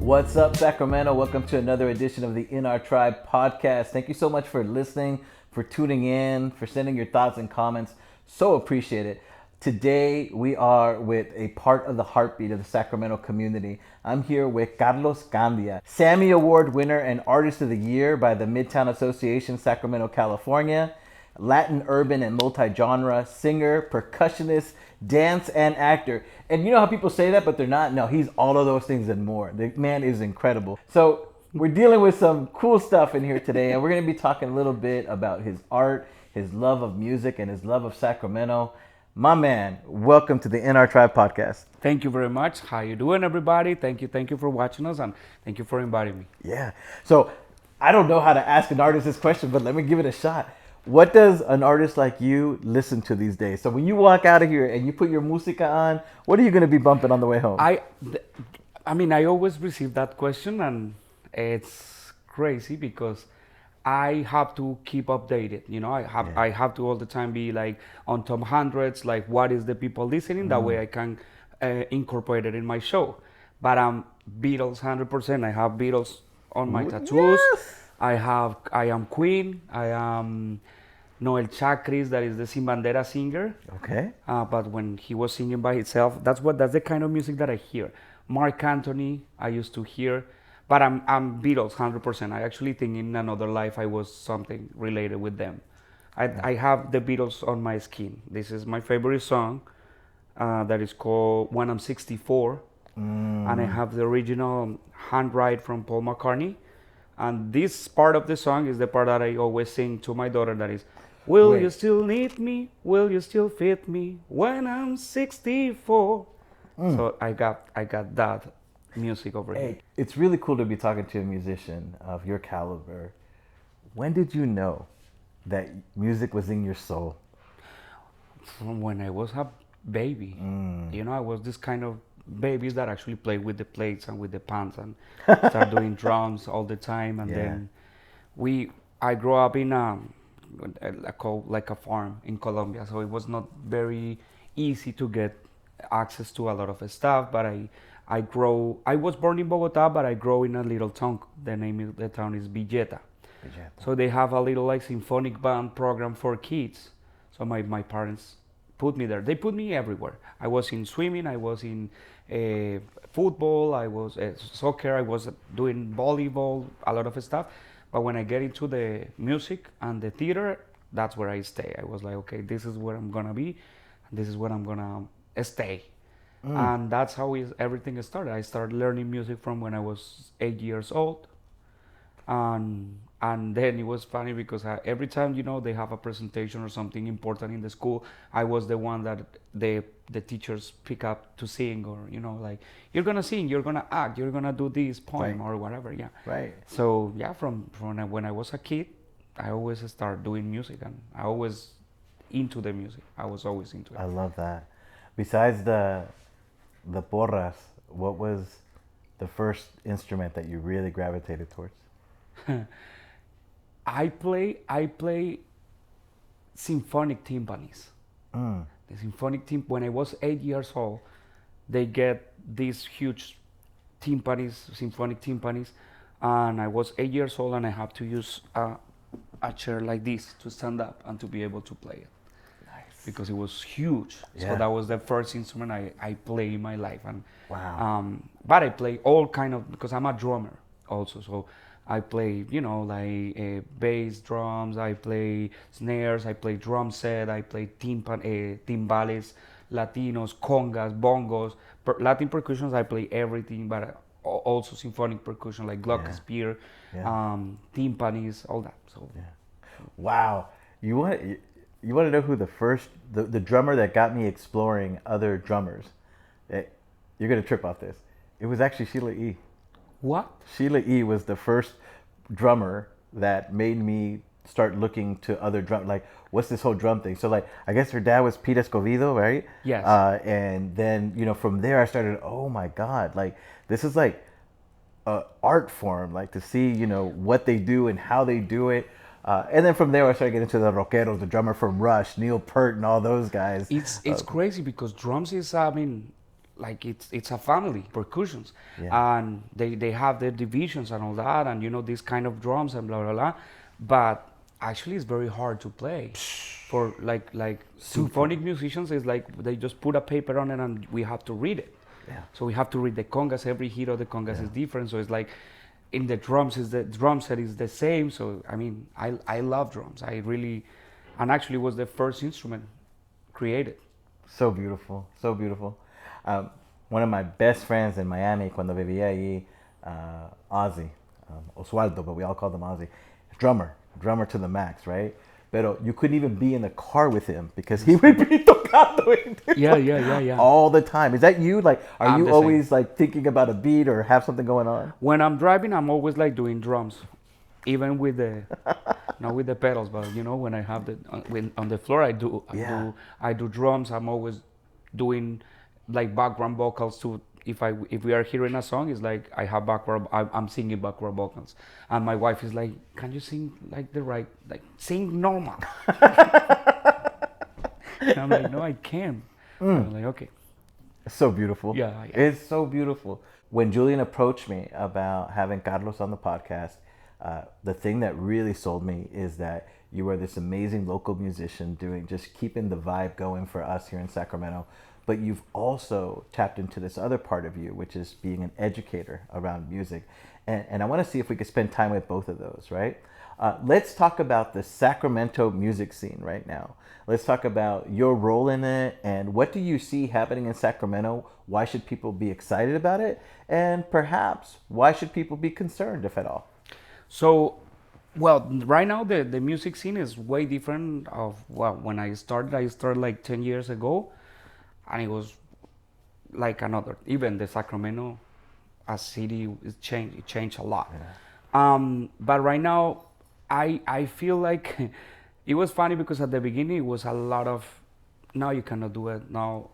What's up, Sacramento? Welcome to another edition of the In Our Tribe podcast. Thank you so much for listening, for tuning in, for sending your thoughts and comments. So appreciate it. Today, we are with a part of the heartbeat of the Sacramento community. I'm here with Carlos Kandia, Sammie Award winner and Artist of the Year by the Midtown Association, Sacramento, California. Latin, urban, and multi-genre singer, percussionist, dance, and actor. And you know how people say that, but they're not? No, he's all of those things and more. The man is incredible. So we're dealing with some cool stuff in here today, and we're going to be talking a little bit about his art, his love of music, and his love of Sacramento. My man, welcome to the In Our Tribe podcast. Thank you very much. How you doing, everybody? Thank you for watching us, and thank you for inviting me. Yeah. So I don't know how to ask an artist this question, but let me give it a shot. What does an artist like you listen to these days? So when you walk out of here and you put your música on, what are you going to be bumping on the way home? I always receive that question, and it's crazy because I have to keep updated. You know, I have to all the time be like on top hundreds, like what is the people listening? That way I can incorporate it in my show. But Beatles 100%. I have Beatles on my tattoos. Yes. I am Queen. I am Noel Chakris, that is the Sin Bandera singer. Okay. But when he was singing by himself, that's the kind of music that I hear. Mark Anthony, I used to hear, but I'm Beatles 100%. I actually think in another life I was something related with them. I have the Beatles on my skin. This is my favorite song, that is called When I'm 64, and I have the original handwrite from Paul McCartney. And this part of the song is the part that I always sing to my daughter, that is, will you still need me? Will you still fit me when I'm 64? So I got that music over here. It's really cool to be talking to a musician of your caliber. When did you know that music was in your soul? From when I was a baby. You know, I was this kind of babies that actually play with the plates and with the pans and start doing drums all the time. And then I grew up in like a farm in Colombia, so it was not very easy to get access to a lot of stuff. But I was born in Bogota, but I grew in a little town. The name of the town is Villeta. So they have a little like symphonic band program for kids. So my parents put me there. They put me everywhere. I was in swimming, I was in football, I was soccer, I was doing volleyball, a lot of stuff. But when I get into the music and the theater, that's where I stay. I was like, okay, this is where I'm gonna be, and this is where I'm gonna stay. And that's how everything started. I started learning music from when I was 8 years old. And then it was funny because every time, you know, they have a presentation or something important in the school, I was the one that the teachers pick up to sing, or, you know, like, you're going to sing, you're going to act, you're going to do this poem or whatever. Yeah. Right. So, yeah, from when I was a kid, I always started doing music, and I always into the music. I was always into it. I love that. Besides the porras, what was the first instrument that you really gravitated towards? I play symphonic timpanis. The symphonic when I was 8 years old, they get these huge timpanis, symphonic timpanis, and I was 8 years old, and I have to use a chair like this to stand up and to be able to play it. Nice. Because it was huge. Yeah. So that was the first instrument I play in my life. And wow. But I play all kind of, because I'm a drummer also, so I play, you know, like bass drums, I play snares, I play drum set, I play timbales, Latinos, congas, bongos, Latin percussions, I play everything, but also symphonic percussion like glockenspiel, timpanis, all that. So, wow, you want to know who the drummer that got me exploring other drummers? You're gonna trip off this. It was actually Sheila E. What? Sheila E. was the first drummer that made me start looking to other drum, like, what's this whole drum thing? So, like, I guess her dad was Pete Escovedo, right? Yes. And then, you know, from there I started, oh my God, like, this is like a art form, like, to see, you know, what they do and how they do it. And then from there I started getting into the rockeros, the drummer from Rush, Neil Peart, and all those guys. It's crazy because drums is, I mean, like it's a family, percussions, Yeah. and they have their divisions and all that, and you know these kind of drums and blah blah blah. But actually, it's very hard to play. For like symphonic musicians, is like they just put a paper on it and we have to read it. Yeah. So we have to read the congas. Every hit of the congas Yeah. is different. So it's like in the drums is the drum set is the same. So I mean, I love drums. I really, and actually was the first instrument created. So beautiful, so beautiful. One of my best friends in Miami, cuando vivía allí, Ozzy, Oswaldo, but we all called him Ozzy, drummer to the max, right? Pero you couldn't even be in the car with him because he would be tocando Yeah. all the time. Is that you? Like, are I'm you the same. always like thinking about a beat or have something going on? When I'm driving, I'm always like doing drums, even with the not with the pedals, but you know when I have the on the floor, I do drums. I'm always doing like background vocals too. If we are hearing a song, it's like I have background. I'm singing background vocals, and my wife is like, "Can you sing like sing normal?" And I'm like, "No, I can't." I'm like, "Okay." It's so beautiful. Yeah. It's so beautiful. When Julian approached me about having Carlos on the podcast, the thing that really sold me is that you are this amazing local musician just keeping the vibe going for us here in Sacramento. But you've also tapped into this other part of you, which is being an educator around music. And I want to see if we could spend time with both of those, right? Let's talk about the Sacramento music scene right now. Let's talk about your role in it and what do you see happening in Sacramento? Why should people be excited about it? And perhaps why should people be concerned, if at all? So, well, right now the music scene is way different of when I started. I started like 10 years ago, and it was like another. Even the Sacramento as city is changed. It changed a lot. Yeah. But right now, I feel like it was funny because at the beginning it was a lot of, no, you cannot do it. No.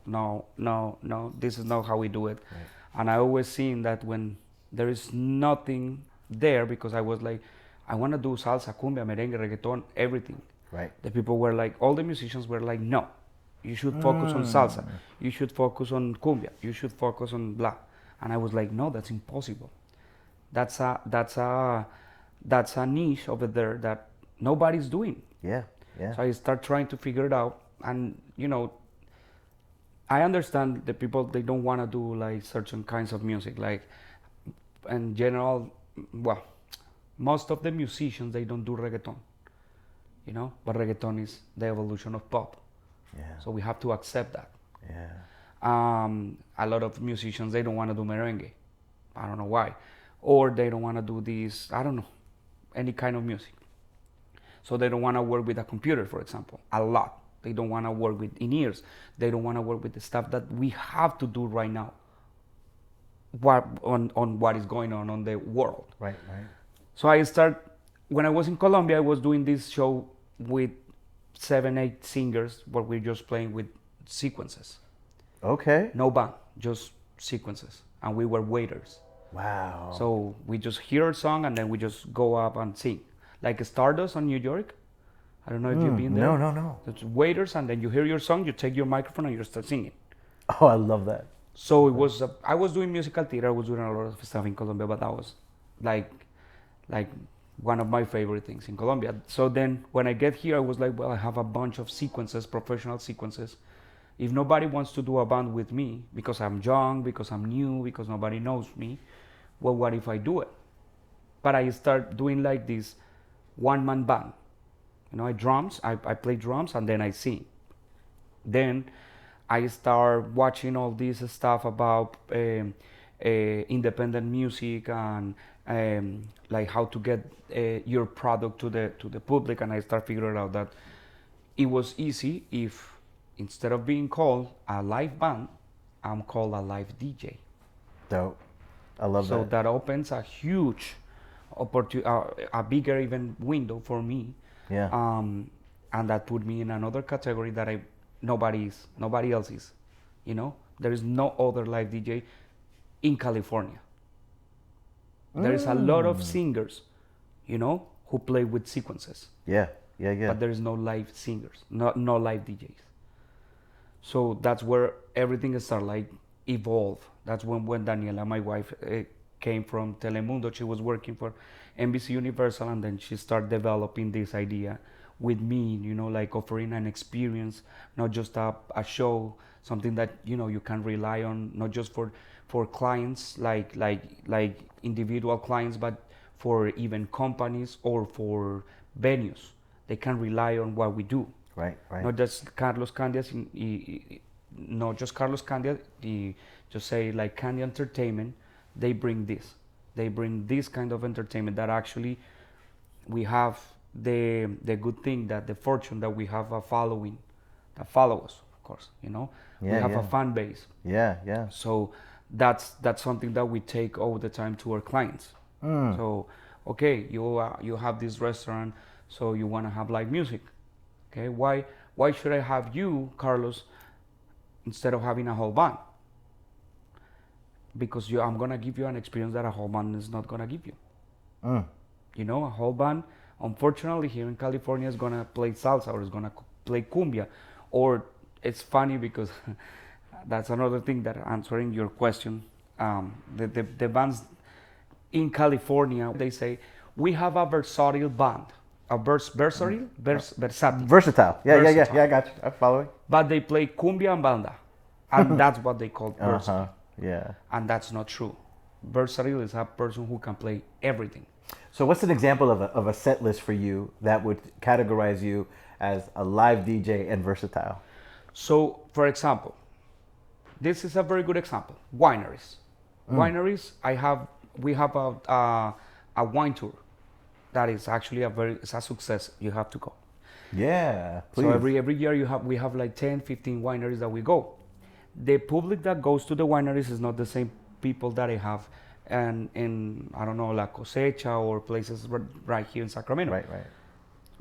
This is not how we do it. Right. And I always seen that when there is nothing there, because I was like, I want to do salsa, cumbia, merengue, reggaeton, everything. Right. The people were like, all the musicians were like, no, you should focus on salsa, you should focus on cumbia, you should focus on blah. And I was like, no, that's impossible. That's a niche over there that nobody's doing. Yeah. So I start trying to figure it out, and you know, I understand the people, they don't want to do like certain kinds of music, like in general. Well, most of the musicians, they don't do reggaeton, you know, but reggaeton is the evolution of pop. Yeah. So we have to accept that. Yeah. A lot of musicians, they don't want to do merengue. I don't know why. Or they don't want to do this, I don't know, any kind of music. So they don't want to work with a computer, for example, a lot. They don't want to work with in-ears. They don't want to work with the stuff that we have to do right now. On what is going on the world. Right. So I when I was in Colombia, I was doing this show with 7-8 singers where we're just playing with sequences. Okay. No band, just sequences. And we were waiters. Wow. So we just hear a song and then we just go up and sing. Like Stardust on New York. I don't know if you've been there. No. It's waiters, and then you hear your song, you take your microphone and you start singing. Oh, I love that. So it was, I was doing musical theater, I was doing a lot of stuff in Colombia, but that was like one of my favorite things in Colombia. So then when I get here, I was like, well, I have a bunch of sequences, professional sequences. If nobody wants to do a band with me, because I'm young, because I'm new, because nobody knows me, well, what if I do it? But I start doing like this one-man band. You know, I play drums and then I sing. Then I start watching all this stuff about independent music and like how to get your product to the public, and I start figuring out that it was easy if instead of being called a live band, I'm called a live DJ. Dope. I love that. So that opens a huge opportunity, a bigger even window for me. Yeah. And that put me in another category that nobody else is. You know, there is no other live DJ in California. There is a lot of singers, you know, who play with sequences. Yeah. But there is no live singers, no live DJs. So that's where everything started. Like evolve. That's when Daniela, my wife, came from Telemundo. She was working for NBC Universal, and then she started developing this idea with me, like offering an experience, not just a show, something that you can rely on, not just for clients like individual clients, but for even companies or for venues. They can rely on what we do. Right. Not just Carlos Kandia, not just Carlos Kandia, just say like Kandia Entertainment, they bring this kind of entertainment that actually we have the good thing, that the fortune that we have a following that follow us, of course, we have a fan base. Yeah. So that's something that we take all the time to our clients. So okay, you have this restaurant, so you want to have live music. Okay, why should I have you, Carlos, instead of having a whole band? Because I'm gonna give you an experience that a whole band is not gonna give you. A whole band, unfortunately, here in California is gonna play salsa or is gonna play cumbia, or it's funny because that's another thing that answering your question. The bands in California, they say we have a versatile band. Versatile. Versatile. Yeah. I got you. I'm following. But they play cumbia and banda, and that's what they call versatile. Yeah. And that's not true. Versatile is a person who can play everything. So what's an example of a set list for you that would categorize you as a live DJ and versatile? So, for example, this is a very good example. Wineries. Wineries, we have a wine tour that is actually it's a success. You have to go. Yeah, please. So every year we have like 10, 15 wineries that we go. The public that goes to the wineries is not the same people that I have in I don't know, La Cosecha or places right here in Sacramento. Right.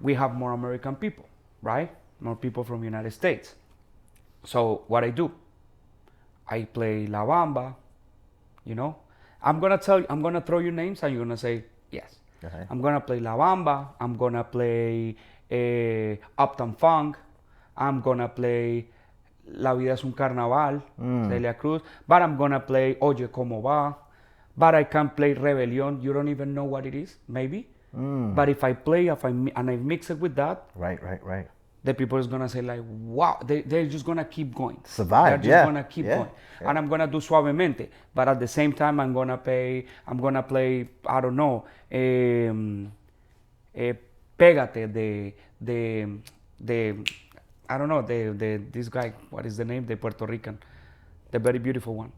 We have more American people, right? More people from the United States. So what I do, I play La Bamba, I'm gonna throw you names and you're gonna say yes. Okay. I'm gonna play La Bamba. I'm gonna play Uptown Funk. I'm gonna play La Vida es un Carnaval, Celia Cruz. But I'm gonna play Oye Como Va. But I can play Rebelión. You don't even know what it is, maybe. But if I play, and I mix it with that, right. the people is gonna say like, wow, they're just gonna keep going. Survive. They're just gonna keep going. Yeah. And I'm gonna do Suavemente, but at the same time I'm gonna play, I don't know, Pégate the I don't know, this guy, what is the name? The Puerto Rican, the very beautiful one.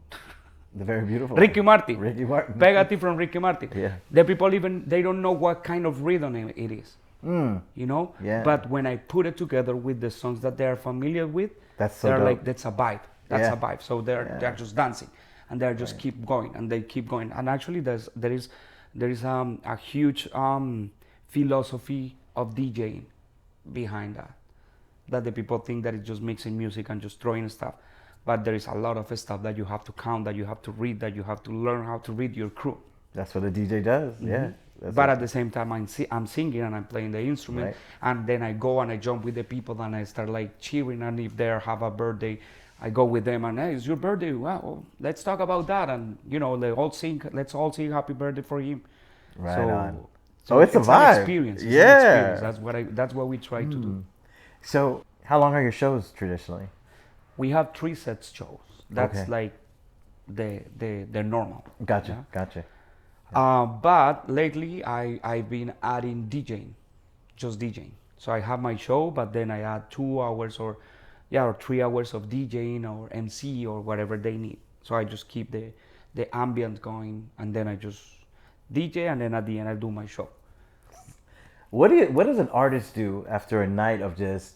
The very beautiful Ricky Martin. Pégate from Ricky Martin. Yeah. The people they don't know what kind of rhythm it is. Yeah. But when I put it together with the songs that they are familiar with, they're dope. like, that's a vibe. That's a vibe. So they're just dancing, and they're just keep going, and they keep going. And actually, there is a huge philosophy of DJing behind that the people think that it's just mixing music and just throwing stuff, but there is a lot of stuff that you have to count, that you have to read, that you have to learn how to read your crew. That's what a DJ does. Yeah. But at the same time, I'm singing and I'm playing the instrument, and then I go and I jump with the people and I start like cheering. And if they have a birthday, I go with them and, hey, it's your birthday. Wow, let's talk about that. And let's all sing happy birthday for him. Right on. So it's a vibe. An experience. It's yeah. An experience. That's what we try to do. So how long are your shows traditionally? We have 3 sets shows. That's like the normal. Gotcha. But lately I've been adding DJing, just DJing. So I have my show, but then I add 2 hours or 3 hours of DJing or MC or whatever they need. So I just keep the ambient going, and then I just DJ, and then at the end I do my show. What does an artist do after a night of just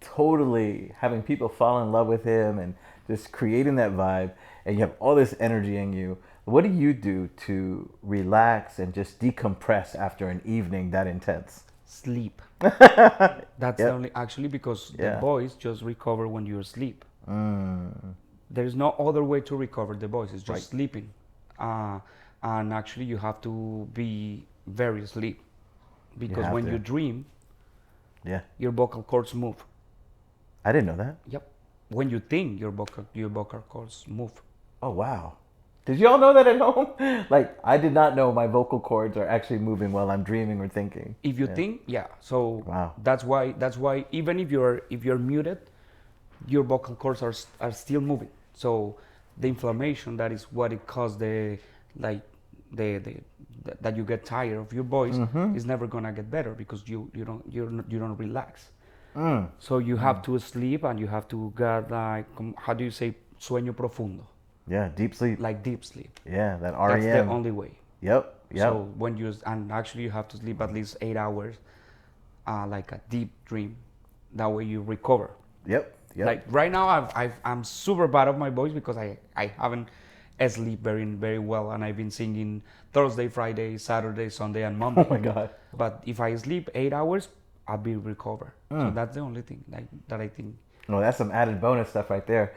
totally having people fall in love with him and just creating that vibe, and you have all this energy in you? What do you do to relax and just decompress after an evening that intense? Sleep. That's the only, actually, because the voice just recover when you're asleep. There is no other way to recover the voice. It's just sleeping. And actually you have to be very asleep, because when you dream, your vocal cords move. I didn't know that. Yep. When you think, your vocal cords move. Oh, wow. Did y'all know that at home? Like, I did not know my vocal cords are actually moving while I'm dreaming or thinking. If you Yeah. think, yeah. So Wow. that's why even if you're muted, your vocal cords are still moving. So the inflammation, that is what it caused like the that you get tired of your voice, is never gonna get better because you don't relax. Mm. So you have to sleep and you have to get like, how do you say, sueño profundo, Yeah, deep sleep. like deep sleep. Yeah, that That's the REM. only way. Yep. So when and actually you have to sleep at least 8 hours, like a deep dream. That way you recover. Yep. Like right now, I'm super bad of my voice because I haven't sleep very well, and I've been singing Thursday, Friday, Saturday, Sunday, and Monday. Oh my God. But if I sleep 8 hours, I'll be recovered. So that's the only thing that I think. No, that's some added bonus stuff right there.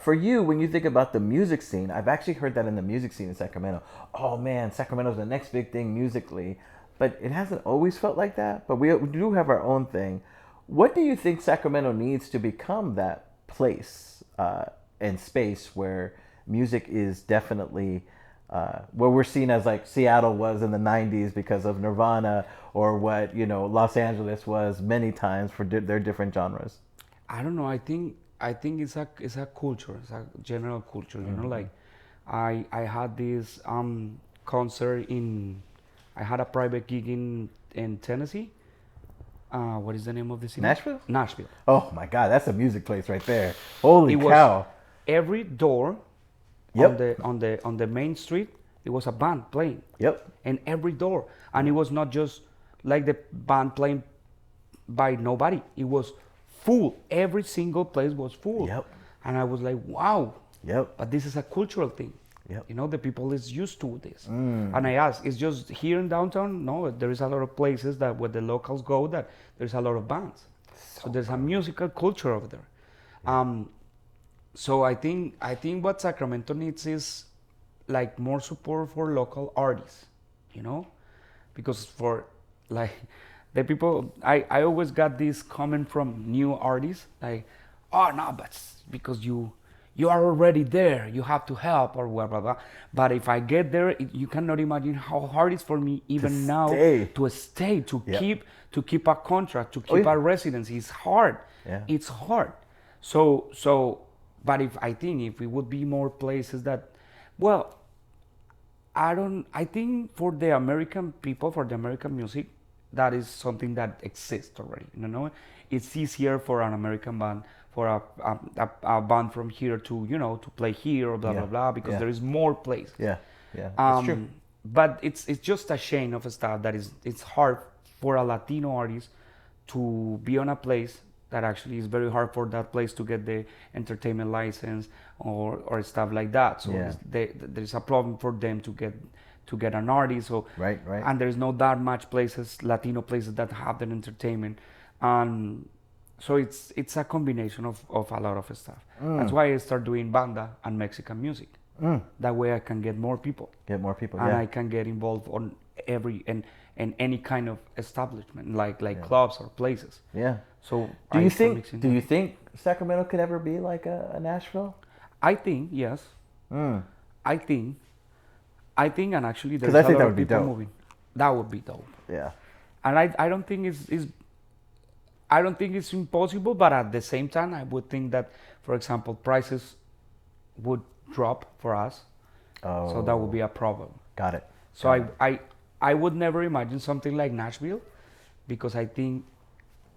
For you, when you think about the music scene, I've actually heard that in the music scene in Sacramento. Oh man, Sacramento's the next big thing musically, but it hasn't always felt like that. But we do have our own thing. What do you think Sacramento needs to become that place and space where music is definitely where we're seen as like Seattle was in the 90s because of Nirvana, or what, you know, Los Angeles was many times for their different genres? I don't know. I think it's a culture. It's a general culture. You know, like I had this concert I had a private gig in Tennessee. What is the name of the city? Nashville? Nashville. Oh my God, that's a music place right there. Holy It was cow. every door Yep. on the main street, it was a band playing. Yep. And every door, and it was not just like the band playing by nobody. It was full. Every single place was full. Yep. And I was like, wow. Yep. But this is a cultural thing. Yep. You know, the people is used to this. And I asked, it's just here in downtown? No, there is a lot of places that where the locals go that there's a lot of bands. So there's a musical culture over there. So I think what Sacramento needs is like more support for local artists, you know, because for like the people, I always got this comment from new artists like, oh no, but because you are already there, you have to help or blah blah blah. But if I get there, you cannot imagine how hard it's for me even now to stay, to keep a contract, to keep a residency. It's hard. Yeah. It's hard. So but I think if we would be more places that, well, I think for the American people, for the American music, that is something that exists already. You know, it's easier for an American band, for a band from here to, you know, to play here or blah blah blah, because there is more places. Yeah, that's true. But it's just a shame of a stuff that it's hard for a Latino artist to be on a place that actually is very hard for that place to get the entertainment license or stuff like that. So there's a problem for them to get an artist. So right. And there's not that much places, Latino places, that have that entertainment. And so it's a combination of a lot of stuff. That's why I start doing banda and Mexican music. That way I can get more people. And I can get involved on every and any kind of establishment, like clubs or places. Yeah. So do you think Sacramento could ever be like a Nashville? I think yes. I think, and actually there's I a think lot that of would be people dope. moving. That would be dope. Yeah. And I don't think I don't think it's impossible, but at the same time, I would think that, for example, prices would drop for us. Oh. So that would be a problem. Got it. So I would never imagine something like Nashville, because I think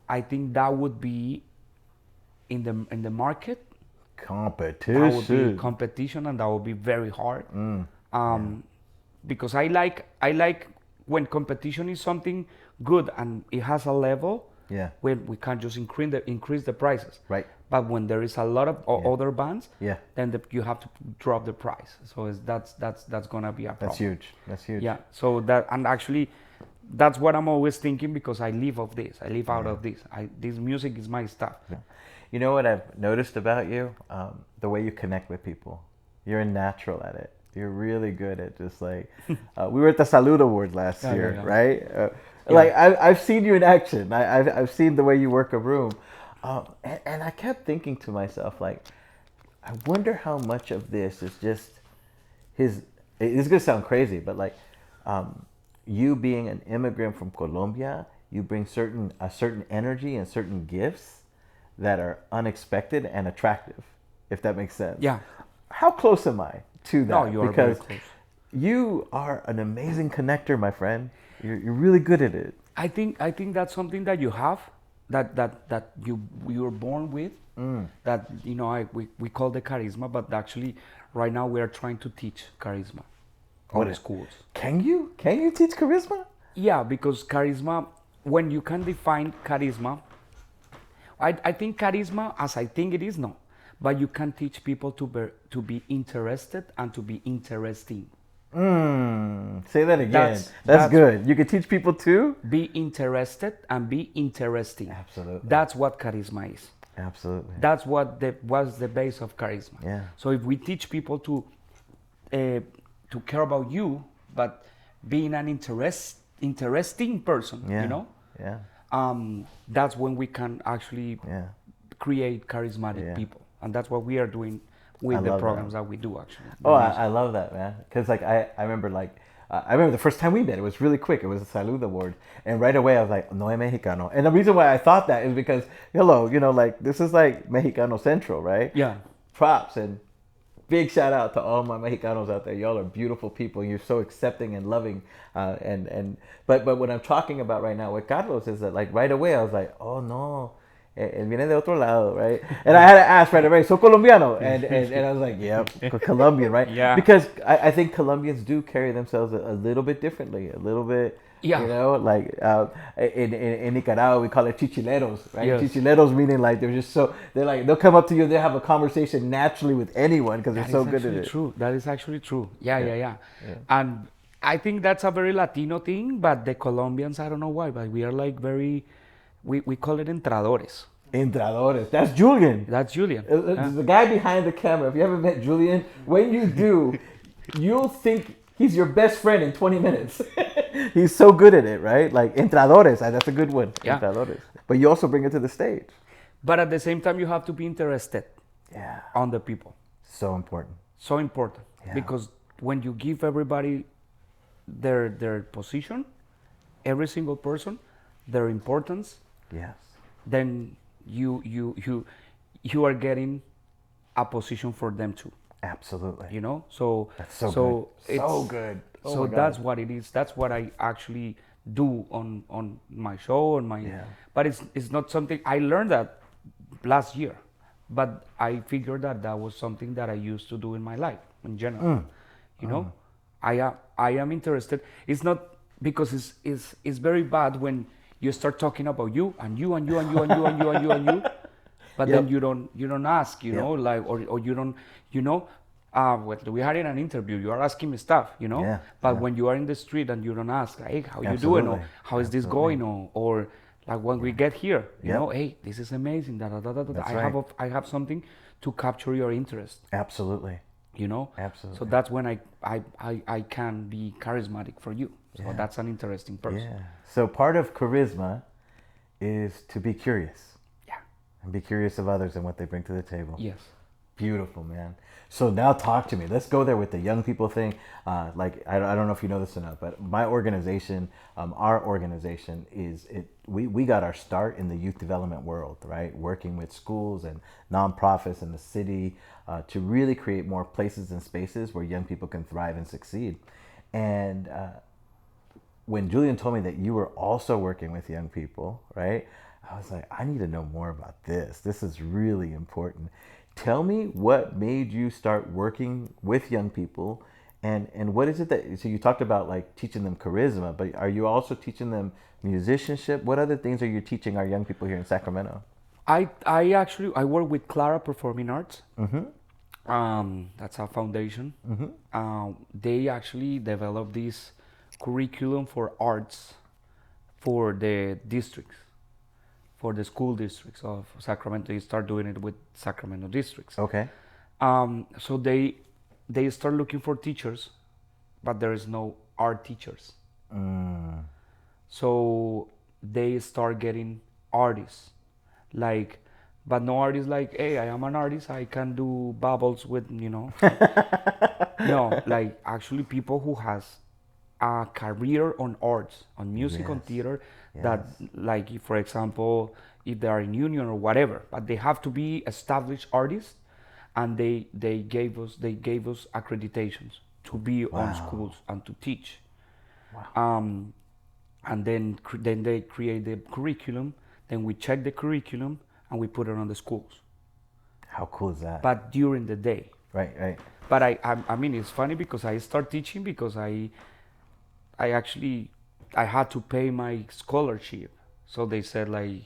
that would be in the market. Competition. That would be competition, and that would be very hard. Because I like when competition is something good and it has a level. Yeah. When we can't just increase the prices. Right. But when there is a lot of other bands, then you have to drop the price. So that's gonna be a problem. That's huge. Yeah. So that, and actually, that's what I'm always thinking, because I live of this. I live out of this. This music is my stuff. Yeah. You know what I've noticed about you? The way you connect with people. You're a natural at it. You're really good at just like, we were at the Salud Awards last year, right? Like I've seen you in action. I've seen the way you work a room. And I kept thinking to myself, like, I wonder how much of this is just his. It's gonna sound crazy, but like, you being an immigrant from Colombia, you bring a certain energy and certain gifts that are unexpected and attractive, if that makes sense. Yeah. How close am I to that? No, you are very Because close. you are an amazing connector, my friend. You're really good at it. I think that's something that you have, that you were born with. That we call the charisma, but actually right now we are trying to teach charisma on the schools. Can you teach charisma? Yeah, because charisma, when you can define charisma, I think charisma, as I think it is, no, but you can teach people to be interested and to be interesting. Say that again. That's good. You can teach people to be interested and be interesting. Absolutely. That's what charisma is. Absolutely. That's what was the base of charisma. Yeah. So if we teach people to care about you, but being an interesting person, Yeah. That's when we can actually create charismatic people, and that's what we are doing with the programs that we do actually. Oh, I love that, man. Because like I remember the first time we met, it was really quick. It was a Salud Award. And right away I was like, no es Mexicano. And the reason why I thought that is because, like this is like Mexicano Central, right? Yeah. Props and big shout out to all my Mexicanos out there. Y'all are beautiful people. You're so accepting and loving. But what I'm talking about right now with Carlos is that like right away I was like, oh no. Él viene de otro lado, right? And I had to ask right away, so Colombiano? And I was like, yeah, Colombian, right? Yeah. Because I think Colombians do carry themselves a little bit differently, a little bit, like in Nicaragua, we call it chichileros, right? Yes. Chichileros meaning like they'll come up to you, they'll have a conversation naturally with anyone because they're so good at it. True. That is actually true. Yeah. And I think that's a very Latino thing, but the Colombians, I don't know why, but we are like very... We call it entradores. Entradores. That's Julian. The guy behind the camera. If you haven't met Julian, when you do, you'll think he's your best friend in 20 minutes. He's so good at it, right? Like entradores. That's a good one. Yeah. Entradores. But you also bring it to the stage. But at the same time, you have to be interested on the people. So important. So important. Yeah. Because when you give everybody their position, every single person, their importance, yes, then you are getting a position for them too. Absolutely. So that's so good. So good. Oh so that's what it is. That's what I actually do on my show, but it's not something I learned that last year, but I figured that was something that I used to do in my life in general. I am interested. It's not because it's very bad when you start talking about you, but then you don't ask, like, or you don't, we had in an interview, you are asking me stuff, but when you are in the street and you don't ask, hey, how you doing, or how is this going, or like when we get here, hey, this is amazing, I have something to capture your interest. Absolutely. Absolutely. So that's when I can be charismatic for you. So that's an interesting person. Yeah. So part of charisma is to be curious. Yeah. And be curious of others and what they bring to the table. Yes. Beautiful, man. So now talk to me. Let's go there with the young people thing. I don't know if you know this or not, but my organization, our organization we got our start in the youth development world, right? Working with schools and nonprofits in the city to really create more places and spaces where young people can thrive and succeed. And when Julian told me that you were also working with young people, right? I was like, I need to know more about this. This is really important. Tell me what made you start working with young people, and what is it so you talked about like teaching them charisma, but are you also teaching them musicianship? What other things are you teaching our young people here in Sacramento? I work with Clara Performing Arts. Mm-hmm. That's our foundation. Mm-hmm. They actually developed this curriculum for arts for the districts, for the school districts of Sacramento. You start doing it with Sacramento districts. Okay. So they start looking for teachers, but there is no art teachers. So they start getting artists, like but no artist like, hey, I am an artist, I can do bubbles with, you know. No, like actually people who has a career on arts, on music, on Yes. theater, that Yes. like if, for example, if they are in union or whatever, but they have to be established artists, and they gave us accreditations to be on Wow. schools and to teach. Wow. And then they create the curriculum. Then we check the curriculum and we put it on the schools, How cool is that? but during the day. Right, right. But I mean, it's funny because I start teaching because I actually I had to pay my scholarship. So they said like,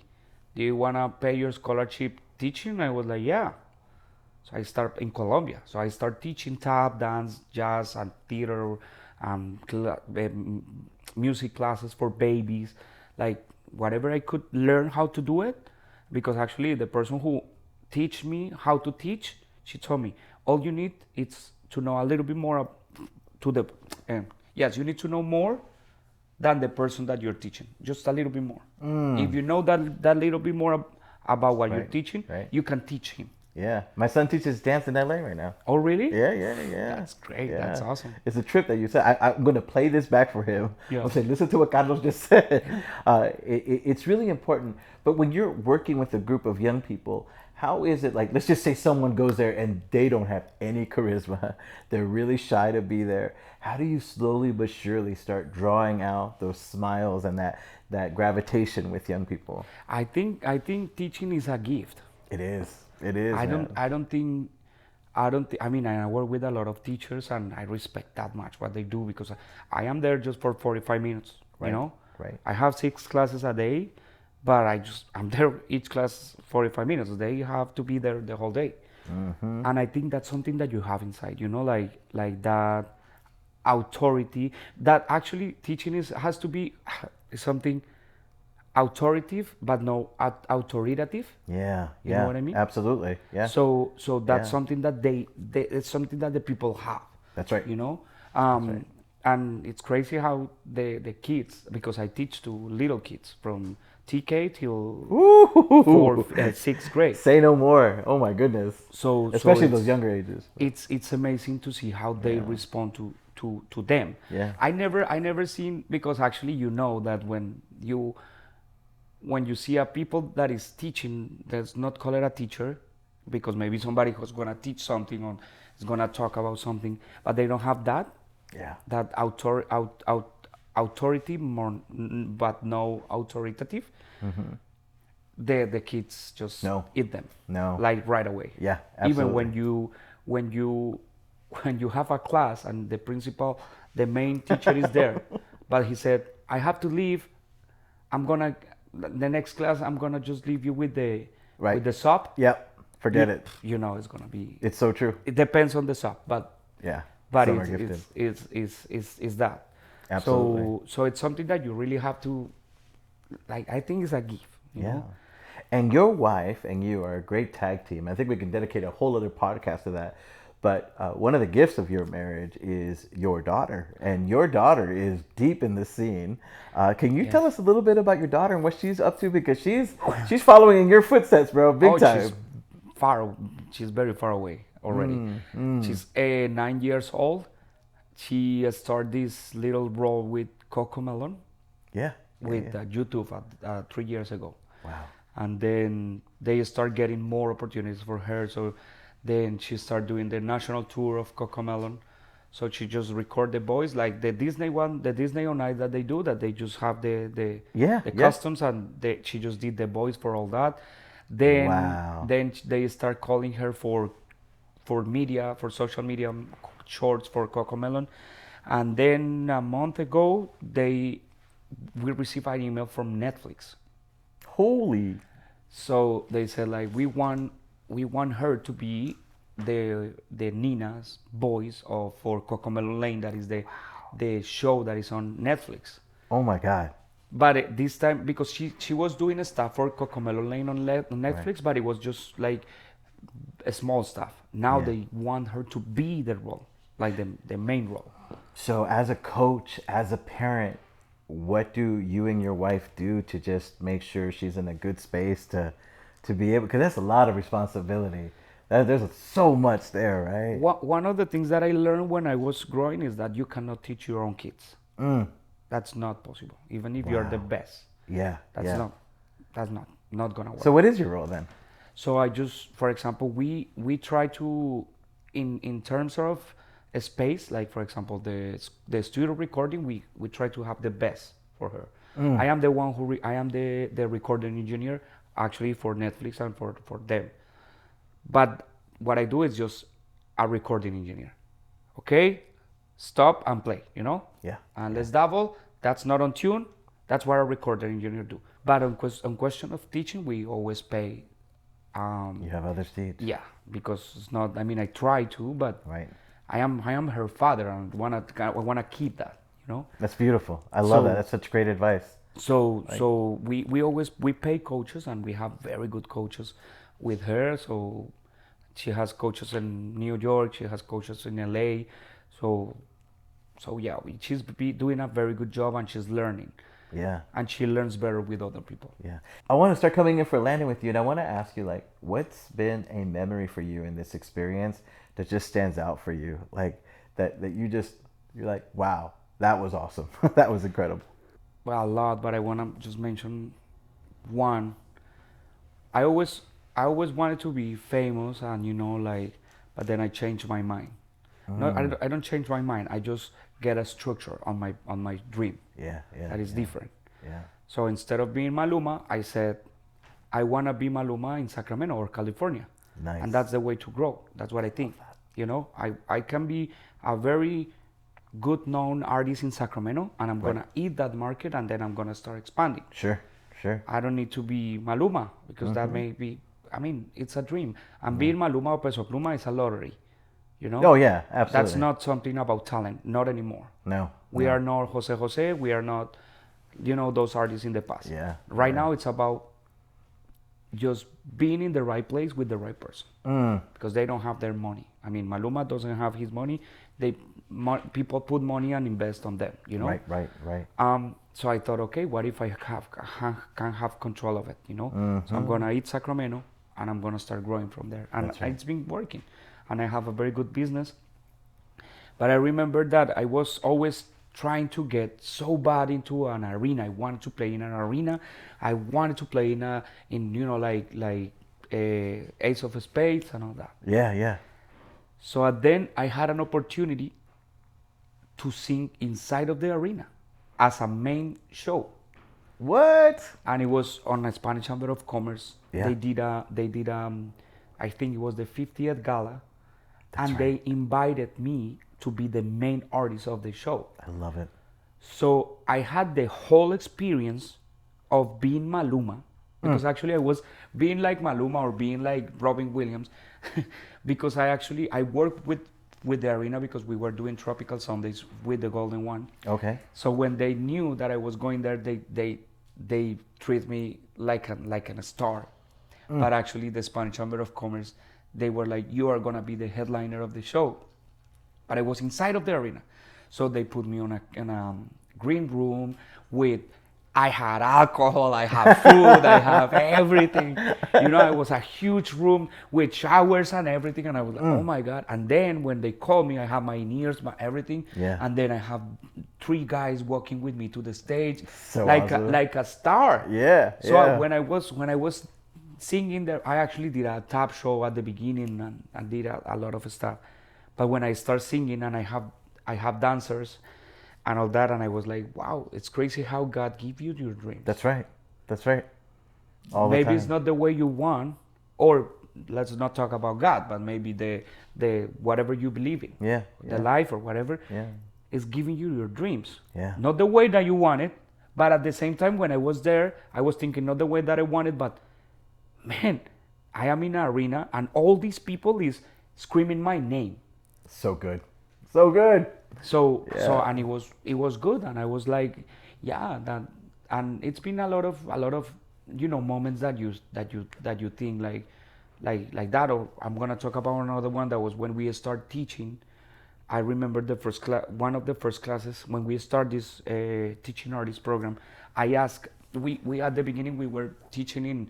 "Do you wanna pay your scholarship teaching?" I was like, "Yeah." So I start in Colombia. So I start teaching tap dance, jazz, and theater, music classes for babies, like whatever I could learn how to do it. Because actually, the person who teach me how to teach, she told me all you need is to know a little bit more to the. Yes, you need to know more than the person that you're teaching, just a little bit more. If you know that little bit more about what you're Right, teaching, right. you can teach him. Yeah. My son teaches dance in LA right now. Oh, really? Yeah, yeah, yeah. That's great. Yeah. That's awesome. It's a trip that you said. I'm going to play this back for him. Yeah. I'll say, listen to what Carlos just said. It's really important. But when you're working with a group of young people, how is it like, let's just say someone goes there and they don't have any charisma. They're really shy to be there. How do you slowly but surely start drawing out those smiles and that gravitation with young people? I think teaching is a gift. It is. It is, I man. don't I don't think I don't thi- I mean, I work with a lot of teachers and I respect that much what they do because I am there just for 45 minutes, you Right, know? right. I have 6 classes a day, but I'm there each class 45 minutes. They have to be there the whole day. And I think that's something that you have inside, you know, like that authority that actually teaching has to be something authoritative but no authoritative. Yeah, You know yeah. what I mean? Absolutely. Yeah. So that's Yeah. something that they it's something that the people have. That's right. You know, right. and it's crazy how the kids, because I teach to little kids from TK till Ooh. 6th grade. Say no more. Oh my goodness. So Especially those younger ages. it's amazing to see how they respond to them. Yeah. I never seen, because actually you know that when you see a people that is teaching, that's not called a teacher, because maybe somebody who's gonna teach something or is gonna talk about something, but they don't have Yeah. that authority, but no authoritative. The kids just No. eat them, No. like right away. Yeah, Even absolutely. when you have a class and the principal, the main teacher is there, but he said, I have to leave. The next class, I'm gonna just leave you with the Right. with the SOP. Yep. Forget it. You know, it's gonna be. It's so true. It depends on the SOP, but Yeah. but Some are it's gifted. it's that. Absolutely. So it's something that you really have to, like. I think it's a gift. You Yeah. know? And your wife and you are a great tag team. I think we can dedicate a whole other podcast to that. But one of the gifts of your marriage is your daughter, and your daughter is deep in the scene. Can you tell us a little bit about your daughter and what she's up to? Because she's following in your footsteps, bro, big time. She's far. She's very far away already. She's 9 years old. She started this little role with Coco Melon Yeah. with YouTube 3 years ago. Wow. And then they start getting more opportunities for her. So then she started doing the national tour of Cocomelon. So she just record the voice like the Disney one, the Disney on Ice that they do, that they just have the Yeah, the yeah. customs, and she just did the voice for all that. Then Wow. then they start calling her for media, for social media shorts for Cocomelon. And then a month ago we received an email from Netflix. Holy. So they said like we want her to be the Nina's voice for Cocomelon Lane. That is the show that is on Netflix. Oh my God. But this time, because she was doing stuff for Cocomelon Lane on Netflix, Right. but it was just like a small stuff. Now Yeah. they want her to be the role, like the main role. So, as a coach, as a parent, what do you and your wife do to just make sure she's in a good space to to be able, because that's a lot of responsibility. There's so much there, right? One of the things that I learned when I was growing is that you cannot teach your own kids. That's not possible, even if you're the best. Yeah, That's not gonna work. So what is your role then? So I just, for example, we try to, in terms of a space, like for example the studio recording, we try to have the best for her. I am the one I am the recording engineer actually for Netflix and for them. But what I do is just a recording engineer. Okay, stop and play, you know? Yeah. And let's double. That's not on tune. That's what a recording engineer do. But on question of teaching, we always pay. You have other seats. Yeah, because it's not. I mean, I try to, but Right. I am her father, and I wanna keep that, you know. That's beautiful. I love that. That's such great advice. So we always pay coaches, and we have very good coaches with her. So she has coaches in New York, she has coaches in LA. So yeah, she's doing a very good job, and she's learning. Yeah. And she learns better with other people. Yeah. I want to start coming in for landing with you, and I want to ask you, like, what's been a memory for you in this experience that just stands out for you, like that you're like, wow, that was awesome. That was incredible. Well, a lot, but I want to just mention one. I always wanted to be famous, and but then I changed my mind. No, I don't change my mind. I just get a structure on my dream. Yeah. That is different. Yeah. So instead of being Maluma, I said, I want to be Maluma in Sacramento or California. Nice. And that's the way to grow. That's what I think. I can be a very good known artist in Sacramento, and I'm gonna eat that market, and then I'm gonna start expanding. Sure. I don't need to be Maluma, because that may be, it's a dream. And being Maluma or Peso Pluma is a lottery. Oh yeah, absolutely. That's not something about talent, not anymore. No. We are not Jose. We are not, those artists in the past. Yeah. Right now, it's about just being in the right place with the right person, because they don't have their money. Maluma doesn't have his money. People put money and invest on them. Right. So I thought, okay, what if I can have control of it? So I'm gonna eat Sacramento, and I'm gonna start growing from there. And it's been working, and I have a very good business. But I remember that I was always trying to get so bad into an arena. I wanted to play in an arena. I wanted to play in Ace of Spades and all that. Yeah. So then I had an opportunity to sing inside of the arena as a main show. What? And it was on a Spanish Chamber of Commerce. Yeah. They did I think it was the 50th gala. That's and right. They invited me to be the main artist of the show. I love it. So I had the whole experience of being Maluma, because actually I was being like Maluma or being like Robin Williams, because I worked with the arena, because we were doing Tropical Sundays with the Golden One. Okay. So when they knew that I was going there, they treat me like a star. But actually the Spanish Chamber of Commerce, they were like, you are gonna be the headliner of the show. But I was inside of the arena. So they put me in a green room I had alcohol, I have food, I have everything. It was a huge room with showers and everything. And I was like, oh my God. And then when they called me, I have my ears, my everything. Yeah. And then I have 3 guys walking with me to the stage, So like awesome. like a star. Yeah. So when I was singing there, I actually did a tap show at the beginning and did a lot of stuff. But when I start singing and I have dancers and all that, and I was like, wow, it's crazy how God gives you your dreams. That's right. All Maybe the time. it's not the way you want, or let's not talk about God, but maybe the whatever you believe in, Yeah. the life or whatever, Yeah. is giving you your dreams. Yeah. Not the way that you want it, but at the same time, when I was there, I was thinking not the way that I wanted, but man, I am in an arena and all these people is screaming my name. So good. So Yeah. and it was good, and I was like, yeah, that, and it's been a lot of moments that you think like that. Or I'm gonna talk about another one that was when we start teaching. I remember one of the first classes when we start this teaching artist program. I asked, we at the beginning we were teaching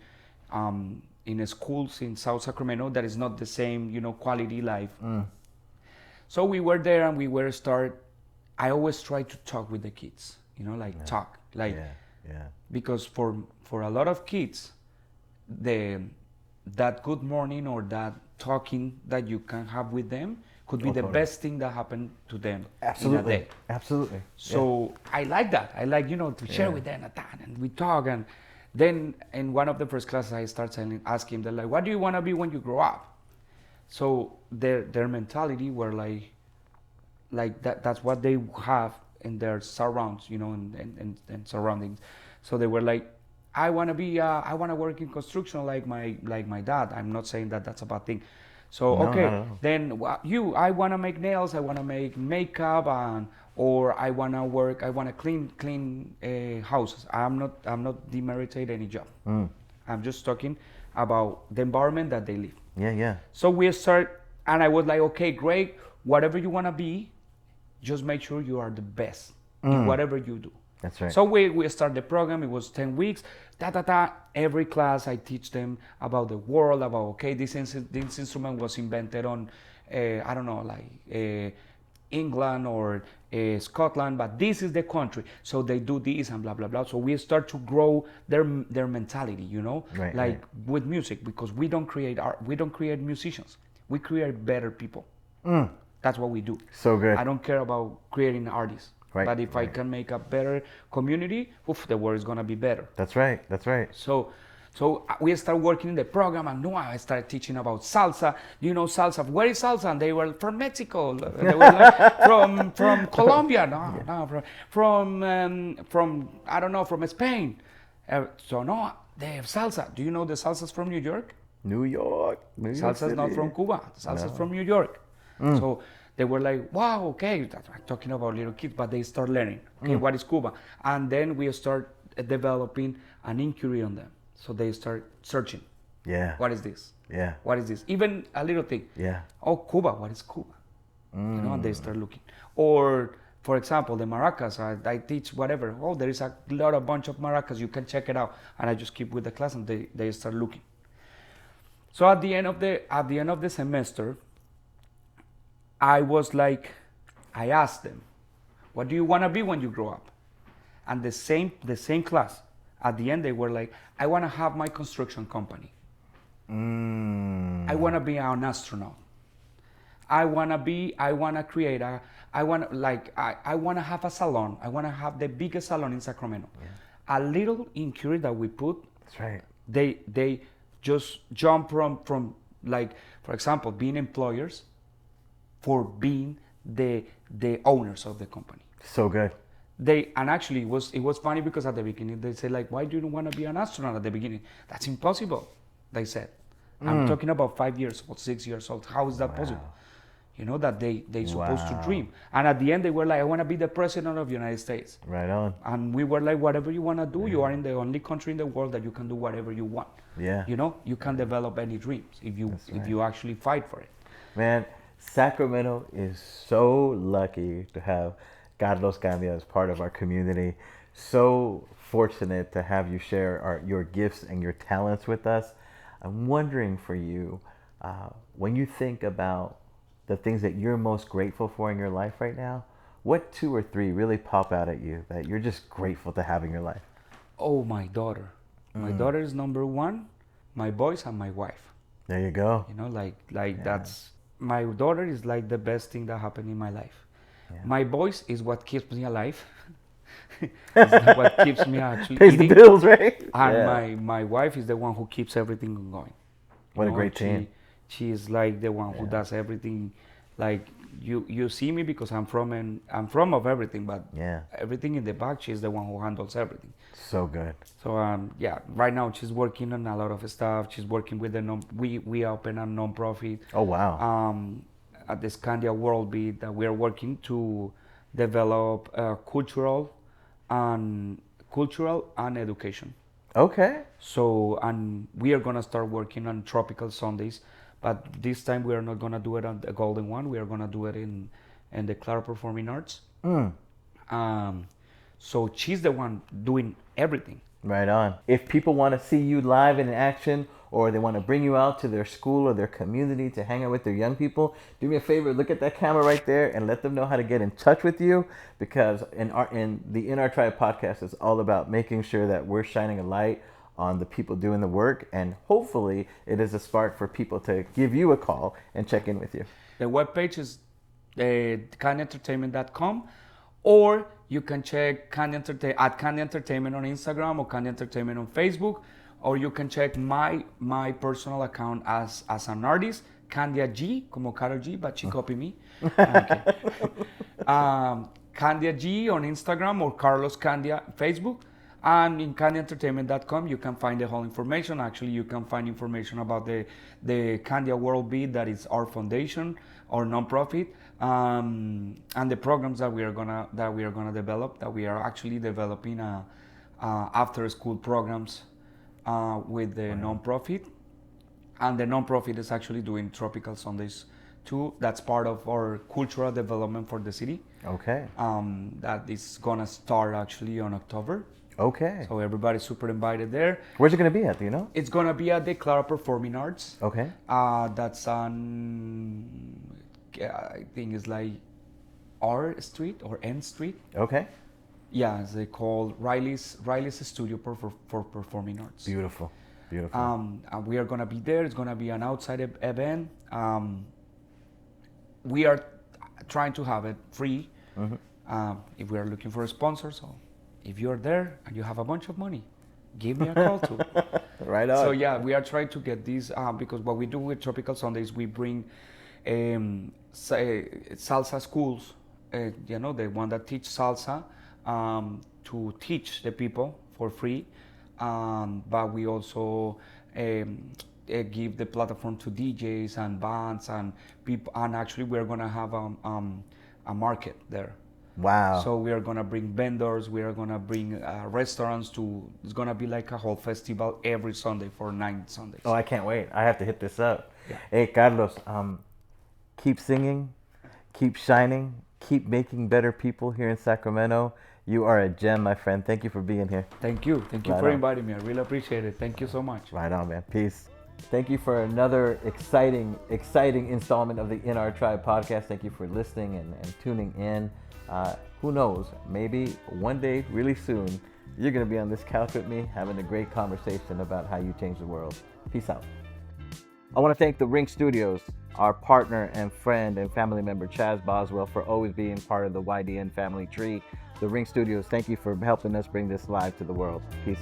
in schools in South Sacramento that is not the same, quality life. So we were there and we were start. I always try to talk with the kids, talk, because for a lot of kids, that good morning or that talking that you can have with them could be the best thing that happened to them in a day. Absolutely. So I like that. I like, to share with them and we talk. And then in one of the first classes, I start asking them, like, what do you want to be when you grow up? So their mentality were like that's what they have in their surrounds, and surroundings. So they were like, I want to work in construction like my dad. I'm not saying that that's a bad thing. So no. Then I want to make nails, I want to make makeup, or I want to clean houses. I'm not demeritating any job. I'm just talking about the environment that they live. Yeah. So we start, and I was like, okay, great. Whatever you want to be, just make sure you are the best in whatever you do. That's right. So we start the program. It was 10 weeks. Every class I teach them about the world, about this instrument was invented on England or Scotland, but this is the country. So they do this and blah blah blah. So we start to grow their mentality, Right. with music, because we don't create art, we don't create musicians, we create better people. That's what we do. So good. I don't care about creating artists. Right, but if I can make a better community, the world is gonna be better. That's right. So we start working in the program, and I started teaching about salsa. Do you know salsa? Where is salsa? And they were from Mexico. They were like, from Colombia. From I don't know, from Spain. They have salsa. Do you know the salsa's from New York? New York Salsa's not from Cuba. Salsa's from New York. So they were like, wow, okay, I'm talking about little kids, but they start learning, what is Cuba? And then we start developing an inquiry on them. So they start searching. Yeah. What is this? Yeah. What is this? Even a little thing. Yeah. Oh, Cuba, what is Cuba? And they start looking. Or, for example, the maracas, I teach whatever. Oh, there is a bunch of maracas, you can check it out. And I just keep with the class, and they start looking. So at the end of the semester, I asked them, what do you want to be when you grow up? And the same class, at the end they were like, I want to have my construction company. I want to be an astronaut. I want to have a salon. I want to have the biggest salon in Sacramento. Yeah. A little inquiry that we put. That's right. They just jump from like, for example, being employers, for being the owners of the company. So good. Actually it was funny, because at the beginning they said, like, why do you want to be an astronaut at the beginning? That's impossible, they said. I'm talking about 5 years old, 6 years old. How is that possible? That they supposed to dream. And at the end they were like, I want to be the president of the United States. Right on. And we were like, whatever you want to do, you are in the only country in the world that you can do whatever you want. Yeah. You can develop any dreams if you actually fight for it. Man, Sacramento is so lucky to have Carlos Kandia as part of our community. So fortunate to have you share your gifts and your talents with us. I'm wondering for you, when you think about the things that you're most grateful for in your life right now, what 2 or 3 really pop out at you that you're just grateful to have in your life? Oh, my daughter. My daughter is number 1, my boys, and my wife. There you go. That's... My daughter is like the best thing that happened in my life. Yeah. My voice is what keeps me alive. It's what keeps me actually pays eating. The bills, right? And my wife is the one who keeps everything going. What a great team. She is like the one who does everything. Like you see me because I'm from of everything, but everything in the back, she's the one who handles everything. So good. So right now she's working on a lot of stuff. She's working with we open a non-profit. Oh wow. At the Kandia World Beat, that we are working to develop cultural and education. Okay. So, and we are gonna start working on Tropical Sundays, but this time we are not gonna do it on the Golden One. We are gonna do it in the Clara Performing Arts. So she's the one doing everything. Right on. If people want to see you live in action, or they want to bring you out to their school or their community to hang out with their young people, do me a favor, look at that camera right there and let them know how to get in touch with you, because in the In Our Tribe podcast is all about making sure that we're shining a light on the people doing the work, and hopefully it is a spark for people to give you a call and check in with you. The webpage is candientertainment.com, or you can check at Candy Entertainment on Instagram or Candy Entertainment on Facebook, or you can check my personal account as an artist, Kandia G, como Karol G, but she copied me. Okay. Kandia G on Instagram, or Carlos Kandia Facebook. And in candientertainment.com, you can find the whole information. Actually, you can find information about the Kandia World Beat, that is our foundation, our nonprofit, and the programs that we are gonna develop. That we are actually developing after-school programs with the nonprofit, and the nonprofit is actually doing Tropical Sundays too. That's part of our cultural development for the city. Okay. That is gonna start actually on October. Okay. So everybody's super invited there. Where's it going to be at, do you know? It's going to be at the Clara Performing Arts. Okay. That's on, I think it's like R Street or N Street. Okay. Yeah, they call Riley's Studio for Performing Arts. Beautiful. Beautiful. And we are going to be there. It's going to be an outside event. We are trying to have it free. Mm-hmm. If we are looking for a sponsor, so if you're there and you have a bunch of money, give me a call too. Right on. So yeah, we are trying to get these because what we do with Tropical Sundays, we bring salsa schools, the one that teach salsa, to teach the people for free. But we also give the platform to DJs and bands and people. And actually, we're gonna have a market there. Wow. So we are going to bring vendors, we are going to bring restaurants it's going to be like a whole festival every Sunday for 9 Sundays. Oh, I can't wait. I have to hit this up. Yeah. Hey, Carlos, keep singing, keep shining, keep making better people here in Sacramento. You are a gem, my friend. Thank you for being here. Thank you. Thank you for inviting me. I really appreciate it. Thank you so much. Right on, man. Peace. Thank you for another exciting installment of the In Our Tribe podcast. Thank you for listening and tuning in. Who knows, maybe one day, really soon, you're going to be on this couch with me having a great conversation about how you change the world. Peace out. I want to thank the Ring Studios, our partner and friend and family member, Chaz Boswell, for always being part of the YDN family tree. The Ring Studios, thank you for helping us bring this live to the world. Peace.